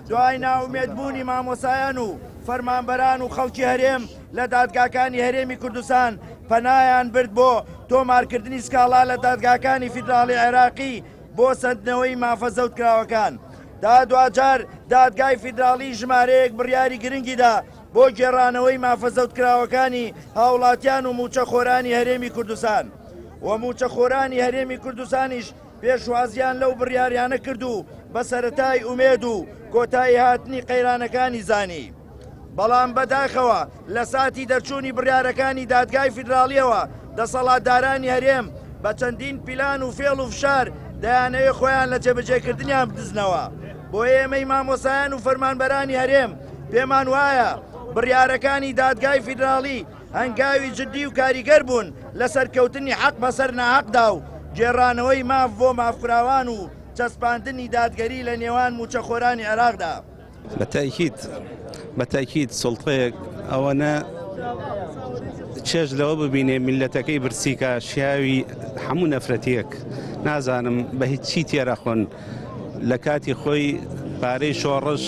دوای ناومێدبوونی مامۆسایان و فەرمانبەران و خەڵکی هەرێم لە دادگاکانی هەرێمی کوردستان پەنایان برد بۆ تۆمارکردنی سکاڵا لە دادگاکانی فیدراڵی عێراقی بۆ سەردنەوەی مافەزەوتکراوەکان. دا دوجار دادگای فیدراڵی ژمارەیەک بڕیاری گرنگیدا بۆ گێڕانەوەی مافەزەوتکراوەکانی هاوڵاتیان و موچەخۆرانی هەرێمی کوردستان و موچەخۆرانی هەرێمی کوردستانیش پێشوازیان لەو بڕیاریانە کرد و بە سەرەتای ئومێد و کۆتایی هاتنی قەیرانەکانی زانی. بەڵام بەداخەوە لە ساتی دەرچوونی بڕیارەکانی دادگای فیدراڵیەوە دەسەڵاتدارانی هەرێم بە چەندین پیلان و فێڵ و فشار دەیانەوێ خۆیان لە جێبەجێکردنیان بدزنەوە. بۆ ئێمەی مامۆسایان و فەرمانبەرانی هەرێم پێمان وایە بڕیارەکانی دادگای فیدراڵی هەنگاوی جددی و کاریگەر بوون لە سەرکەوتنی حەق بەسەر ناحەقدا و گێڕانەوەی ماف بۆ مافکراوان و چەسپاندنی دادگەری لە نێوان موچەخۆرانی عێراقدا. بەتاکید سڵتەیەک ئەوەنە چێژ لەوە ببینێ میلەتەکەی برسیکە شیاوی هەموو نەفرەتیەک نازانم بە هیچ چی تێرەخۆن لە کاتی خۆی پارەی شۆڕش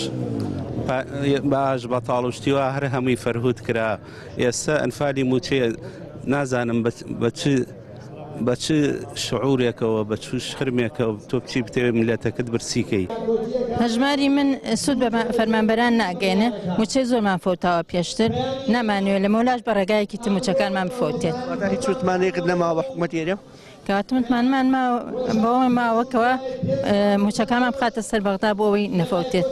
باش بە تاڵشتیوە هەر هەمووی فەرهود کرا. ئێستا ئەنفالی موچێ نازانم بە چ شعورێکەوە بە چ شخرمێکەوە تۆ بچی بتەوێت میلەتەکەت برسیکەی. هەژماری من سوود بە فەرمانبەران ناگەێنێ موچەی زۆرمان فۆتاوە پێشتر نامانوێت لە مۆلاش بە ڕێگایەکی تر موچەکانمان بفۆتێت. هیچ وتمانەیەکت نەماوە بە حکوومەتی هەرێم؟ کاتمتمانمان بەوەی ماوەکەوە موچەکانمان بخاتە سەر بەغدا بۆ ئەوەی نەفەوتێت.